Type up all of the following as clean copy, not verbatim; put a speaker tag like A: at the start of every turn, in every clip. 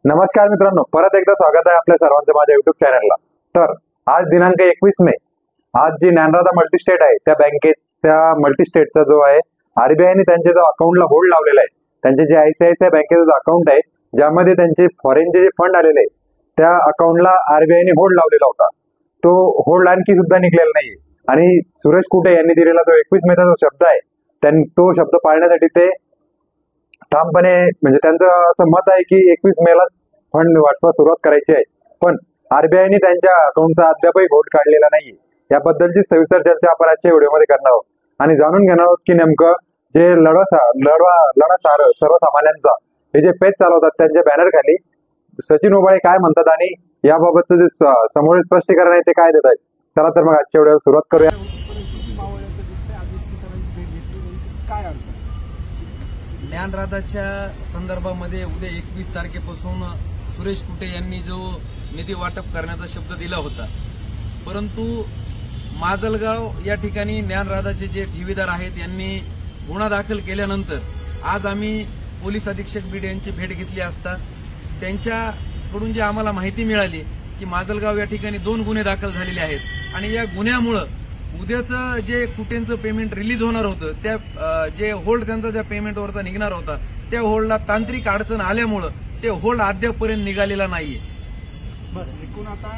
A: नमस्कार मित्रांनो, परत एकदा स्वागत आहे आपल्या सर्वांचं माझ्या युट्यूब चॅनलला। तर आज दिनांक 21 मे आज जी ज्ञानराधा मल्टीस्टेट आहे त्या बँकेत त्या मल्टीस्टेटचा जो आहे आरबीआयने त्यांच्या जो अकाउंटला होल्ड लावलेला आहे, त्यांचे जे आयसीआयसीआय बँकेचं अकाउंट आहे ज्यामध्ये त्यांचे फॉरेनचे जे फंड आलेले आहे त्या अकाउंटला आरबीआयने होल्ड लावलेला होता, तो होल्ड आणखी सुद्धा निघलेला नाहीये। आणि सुरेश कुटे यांनी दिलेला जो 21 मेचा जो शब्द आहे तो शब्द पाळण्यासाठी ते ठामपणे म्हणजे त्यांचं असं मत आहे की 21 मेला फंड वाटपास सुरुवात करायची आहे, पण आरबीआयने त्यांच्या अकाउंटचा अद्यापही होल्ड काढलेला नाहीये। याबद्दलची सविस्तर चर्चा आपण आजच्या व्हिडिओमध्ये करणार आहोत आणि जाणून घेणार आहोत की नेमकं जे लढा सर्वसामान्यांचा हे जे पेज चालवतात त्यांच्या बॅनर खाली सचिन उबाळे काय म्हणतात आणि याबाबतचं जे समोरील स्पष्टीकरण आहे ते काय देत आहेत। चला तर मग आजच्या व्हिडिओला सुरुवात करूया।
B: ज्ञानराधाच्या संदर्भामध्ये उद्या 21 तारखेपासून सुरेश कुटे यांनी जो निधी वाटप करण्याचा शब्द दिला होता, परंतु माजलगाव या ठिकाणी ज्ञानराधाचे जे ठेवीदार आहेत यांनी गुन्हा दाखल केल्यानंतर आज आम्ही पोलीस अधीक्षक बीड यांची भेट घेतली असता त्यांच्याकडून जी आम्हाला माहिती मिळाली की माजलगाव या ठिकाणी 2 गुन्हे दाखल झालेले आहेत आणि या गुन्ह्यामुळे उद्याचं जे कुटेंचं पेमेंट रिलीज होणार होतं त्या जे होल्ड त्यांचा ज्या पेमेंटवरचा निघणार होता त्या होल्डला तांत्रिक अडचण आल्यामुळे ते होल्ड अद्यापपर्यंत निघालेला नाहीये।
C: बरं, एकूण आता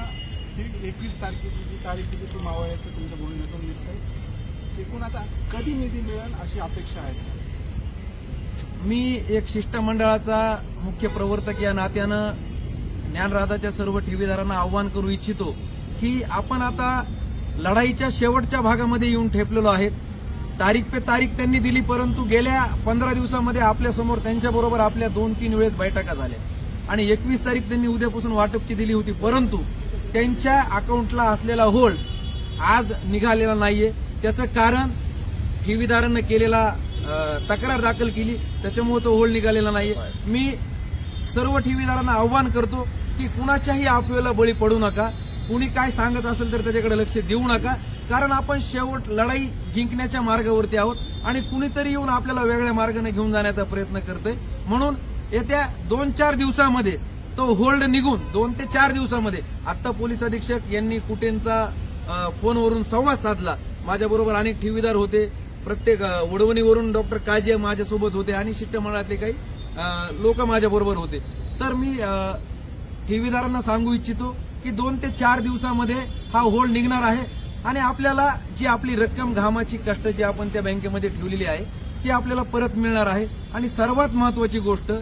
C: 21 तारखेची जी तारीख दिली ती मावळ्याचं तुमच्या बोलण्यातून दिसतंय, एकूण आता कधी निधी मिळेल अशी अपेक्षा आहे?
B: मी एक शिष्टमंडळाचा मुख्य प्रवर्तक या नात्यानं ज्ञानराधाच्या सर्व ठेवीदारांना आव्हान करू इच्छितो की आपण आता लढाईच्या शेवटच्या भागामध्ये येऊन ठेपलेलो आहेत। तारीख पे तारीख त्यांनी दिली, परंतु गेल्या 15 दिवसामध्ये आपल्यासमोर त्यांच्याबरोबर आपल्या 2-3 वेळेस बैठका झाल्या आणि 21 तारीख त्यांनी उद्यापासून वाटपची दिली होती, परंतु त्यांच्या अकाउंटला असलेला होल्ड आज निघालेला नाहीये। त्याचं कारण ठेवीदारांना केलेला तक्रार दाखल केली त्याच्यामुळे तो होल्ड निघालेला नाहीये। मी सर्व ठेवीदारांना आव्हान करतो की कुणाच्याही अफवेला बळी पडू नका, कुणी काय सांगत असेल तर त्याच्याकडे लक्ष देऊ नका, कारण आपण शेवट लढाई जिंकण्याच्या मार्गावरती आहोत आणि कुणीतरी येऊन आपल्याला वेगळ्या मार्गाने घेऊन जाण्याचा प्रयत्न करतोय। म्हणून येत्या 2-4 दिवसामध्ये तो होल्ड निघून 2 ते 4 दिवसामध्ये आता पोलीस अधीक्षक यांनी कुटेंचा फोनवरून संवाद साधला। माझ्याबरोबर अनेक ठेवीदार होते, प्रत्येक वडवणीवरून डॉक्टर काजे माझ्यासोबत होते आणि शिष्टमंडळातले काही लोक माझ्याबरोबर होते। तर मी ठेवीदारांना सांगू इच्छितो की 2 ते 4 दिवसामध्ये हा होल्ड निघणार आहे आणि आपल्याला जी आपली रक्कम घामाची कष्टाची आपण त्या बँकेमध्ये ठेवलेली आहे ती आपल्याला परत मिळणार आहे। आणि सर्वात महत्वाची गोष्ट,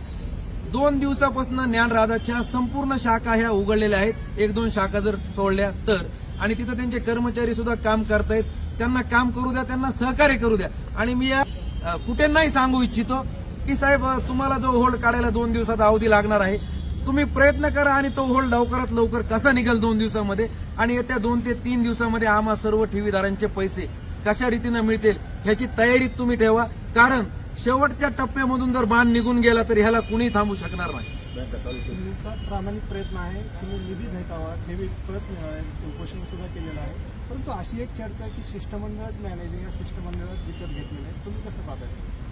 B: 2 दिवसापासून ज्ञानराधाच्या संपूर्ण शाखा ह्या उघडलेल्या आहेत, 1-2 शाखा जर सोडल्या तर, आणि तिथं त्यांचे कर्मचारी सुद्धा काम करतायत, त्यांना काम करू द्या, त्यांना सहकार्य करू द्या। आणि मी या कुठेही सांगू इच्छितो की साहेब तुम्हाला जो होल्ड काढायला 2 दिवसाचा अवधी लागणार आहे, तुम्ही प्रयत्न करा आणि तो होल्ड लवकरात लवकर कसा निघेल 2 दिवसामध्ये आणि येत्या 2 ते 3 दिवसामध्ये आम्हा सर्व ठेवीदारांचे पैसे कशा रीतीने मिळतील ह्याची तयारी तुम्ही ठेवा, कारण शेवटच्या टप्प्यामधून जर बाण निघून गेला तर ह्याला कुणी थांबू शकणार नाही।
C: तुमचा प्रामाणिक प्रयत्न आहे, तुम्ही निधी भेटावा, ठेवी परत मिळावे उपोषण सुद्धा केलेलं आहे, परंतु अशी एक चर्चा की शिष्टमंडळच मॅनेजिंग या शिष्टमंडळच विकत घेतलेलं आहे, तुम्ही कसं पाहताय?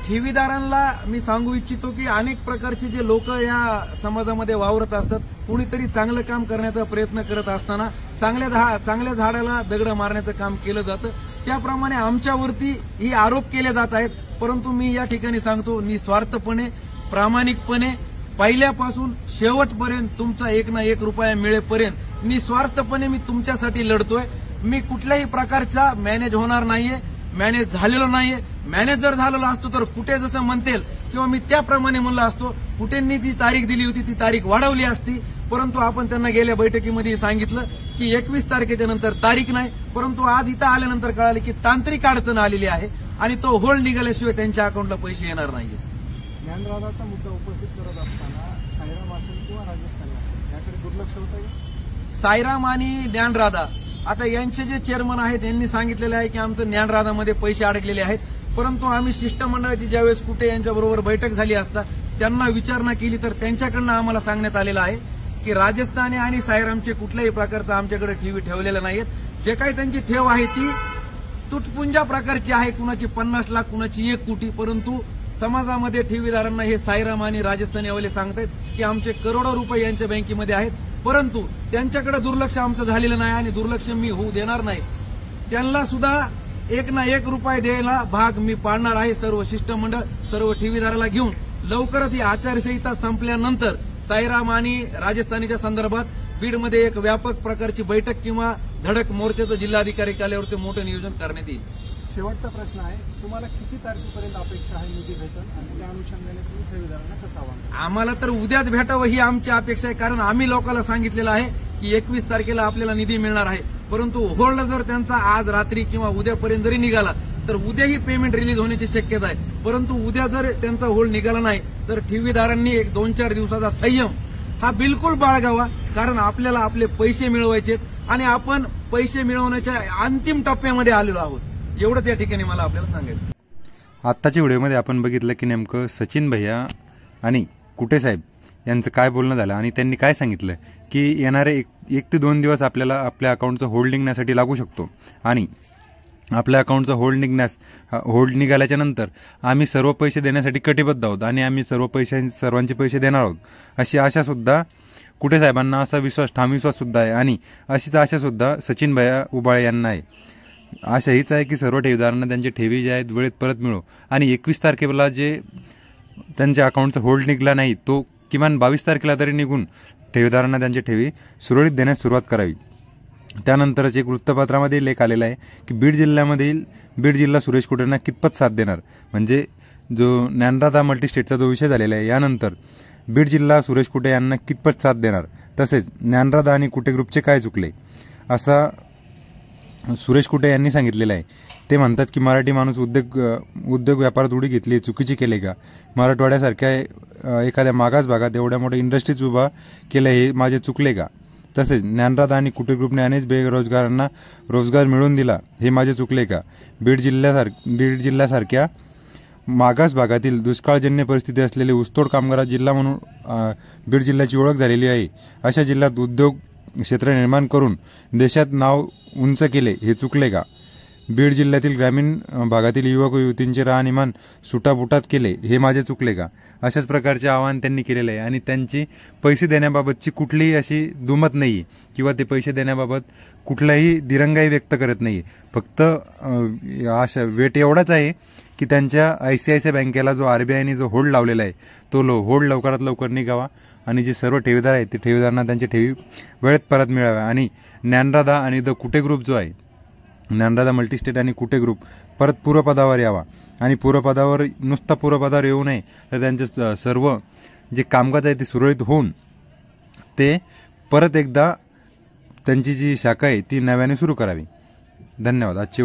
B: ठेवीदारांना मी सांगू इच्छितो की अनेक प्रकारचे जे लोक या समाजामध्ये वावरत असतात, कुणीतरी चांगलं काम करण्याचा प्रयत्न करत असताना चांगल्या झाडाला दगड मारण्याचं काम केलं जातं, त्याप्रमाणे आमच्यावरती ही आरोप केले जात आहेत। परंतु मी या ठिकाणी सांगतो, निस्वार्थपणे प्रामाणिकपणे पहिल्यापासून शेवटपर्यंत तुमचा 1 ना 1 रुपया मिळेपर्यंत निस्वार्थपणे मी तुमच्यासाठी लढतोय। मी कुठल्याही प्रकारचा मॅनेज होणार नाहीये, मॅनेज झालेलो नाहीये। मॅनेज जर झालेलो असतो तर कुठे जसं म्हणतील किंवा मी त्याप्रमाणे म्हणलं असतो, कुठेंनी जी तारीख दिली होती ती तारीख वाढवली असती, परंतु आपण त्यांना गेल्या बैठकीमध्ये सांगितलं की 21 तारखेच्या नंतर तारीख नाही, परंतु आज इथं आल्यानंतर कळाले की तांत्रिक अडचण आलेली आहे आणि तो होल्ड निघाल्याशिवाय त्यांच्या अकाउंटला पैसे येणार नाहीये।
C: ज्ञानराधाचा मुद्दा उपस्थित करत असताना साईराम असेल किंवा राजस्थानी असेल याकडे दुर्लक्ष होत आहे?
B: साईराम आणि ज्ञानराधा आता यांचे जे चेअरमन आहेत यांनी सांगितलेले आहे की आमचं ज्ञानराधामध्ये पैसे अडकलेले आहेत, परंतु आम्ही शिष्टमंडळाची ज्यावेळेस कुटे यांच्याबरोबर बैठक झाली असता त्यांना विचारणा केली तर त्यांच्याकडनं आम्हाला सांगण्यात आलेलं आहे की राजस्थानी आणि साईरामचे कुठल्याही प्रकारचं आमच्याकडे ठेवी ठेवलेल्या नाहीत। जे काही त्यांची ठेव आहे ती तुटपुंजा प्रकारची आहे, कुणाची 50 लाख, कुणाची 1 कोटी, परंतु समाजामध्ये ठेवीदारांना हे साईराम आणि राजस्थानी हवाले सांगतायत की आमचे करोडो रुपये यांच्या बँकेमध्ये आहेत, परंतु त्यांच्याकडे दुर्लक्ष आमचं झालेलं नाही आणि दुर्लक्ष मी होऊ देणार नाही. त्यांना सुद्धा एक ना एक रुपये द्यायला भाग मी पाडणार आहे. सर्व शिष्टमंडळ सर्व ठेवीदाराला घेऊन लवकरच ही आचारसंहिता संपल्यानंतर साईराम आणि राजस्थानीच्या संदर्भात बीडमध्ये एक व्यापक प्रकारची बैठक किंवा धडक मोर्चाचं जिल्हाधिकारी कार्यालयावरती मोठं नियोजन करण्यात येईल.
C: शेवटचा प्रश्न आहे, तुम्हाला किती तारखेपर्यंत अपेक्षा आहे निधी भेटेल आणि त्या अनुषंगाने तुम्ही ठेवीदारांना कसं आवाहन कराल?
B: आम्हाला तर उद्याच भेटावं ही आमची अपेक्षा आहे, कारण आम्ही लोकांना सांगितलेलं आहे की 21 तारखेला आपल्याला निधी मिळणार आहे. परंतु होल्ड जर त्यांचा आज रात्री किंवा उद्यापर्यंत जरी निघाला तर उद्याही पेमेंट रिलीज होण्याची शक्यता आहे. परंतु उद्या जर त्यांचा होल्ड निघाला नाही तर ठेवीदारांनी एक 2-4 दिवसाचा संयम हा बिलकुल बाळगावा, कारण आपल्याला आपले पैसे मिळवायचे आणि आपण पैसे मिळवण्याच्या अंतिम टप्प्यामध्ये आलेलो आहोत. एवढं त्या ठिकाणी मला आपल्याला सांगायचं.
A: आत्ताच्या व्हिडिओमध्ये आपण बघितलं की नेमकं सचिन भैया आणि कुटे साहेब यांचं काय बोलणं झालं आणि त्यांनी काय सांगितलं की येणारे 1 ते 2 दिवस आपल्याला आपल्या अकाउंटचं होल्ड निघण्यासाठी लागू शकतो आणि आपल्या अकाउंटचं होल्ड निघाल्याच्या नंतर आम्ही सर्व पैसे देण्यासाठी कटिबद्ध आहोत आणि आम्ही सर्वांचे पैसे देणार आहोत अशी आशासुद्धा कुटे साहेबांना असा ठाम विश्वाससुद्धा आहे आणि अशीच आशासुद्धा सचिन भैया उबाळे यांना आहे. आशा हीच आहे की सर्व ठेवीदारांना त्यांचे ठेवी जे आहेत वेळेत परत मिळो आणि 21 तारखेला जे त्यांच्या अकाउंटचा होल्ड निघला नाही तो किमान 22 तारखेला तरी निघून ठेवीदारांना त्यांची ठेवी सुरळीत देण्यास सुरुवात करावी. त्यानंतरच एक वृत्तपत्रामध्ये लेख आलेला आहे की बीड जिल्हा सुरेश कुटेंना कितपत साथ देणार, म्हणजे जो ज्ञानराधा मल्टीस्टेटचा जो विषय झालेला आहे यानंतर बीड जिल्हा सुरेश कुटे यांना कितपत साथ देणार, तसेच ज्ञानराधा आणि कुटे ग्रुपचे काय चुकले असा सुरेश कुटे यांनी सांगितलेलं आहे. ते म्हणतात की मराठी माणूस उद्योग व्यापारात उडी घेतली चुकीची केले का, मराठवाड्यासारख्या एखाद्या मागास भागात एवढ्या मोठ्या इंडस्ट्रीज उभा केल्या हे माझे चुकले का, तसेच ज्ञानराधा आणि कुटे ग्रुपने अनेक बेरोजगारांना रोजगार मिळवून दिला हे माझे चुकले का, बीड जिल्ह्यासारख्या मागास भागातील दुष्काळजन्य परिस्थिती असलेले ऊसतोड कामगार जिल्हा म्हणून बीड जिल्ह्याची ओळख झालेली आहे, अशा जिल्ह्यात उद्योग क्षेत्र निर्माण करून देशात नाव उंच केले हे चुकले का, बीड जिल्ह्यातील ग्रामीण भागातील युवक व युवतींचे राहणीमान सुटाबुटात केले हे माझे चुकले का, अशाच प्रकारचे आवाहन त्यांनी केलेले आहे. आणि त्यांची पैसे देण्याबाबतची कुठलीही अशी दुमत नाही किंवा ते पैसे देण्याबाबत कुठलाही दिरंगाई व्यक्त करत नाही. फक्त अशा वेट एवढाच आहे की त्यांच्या ICICI बँकेला जो RBIने जो होल्ड लावलेला आहे तो होल्ड लवकरात लवकर निघावा आणि जे सर्व ठेवीदार आहेत ते ठेवीदारांना त्यांची ठेवी वेळेत परत मिळाव्या आणि ज्ञानराधा आणि द कुटे ग्रुप जो आहे ज्ञानराधा मल्टीस्टेट आणि कुटे ग्रुप परत पूर्वपदावर यावा आणि नुसता पूर्वपदावर येऊ नये तर त्यांचे सर्व जे कामकाज आहे ते सुरळीत होऊन ते परत एकदा त्यांची जी शाखा आहे ती नव्याने सुरू करावी. धन्यवाद. आजची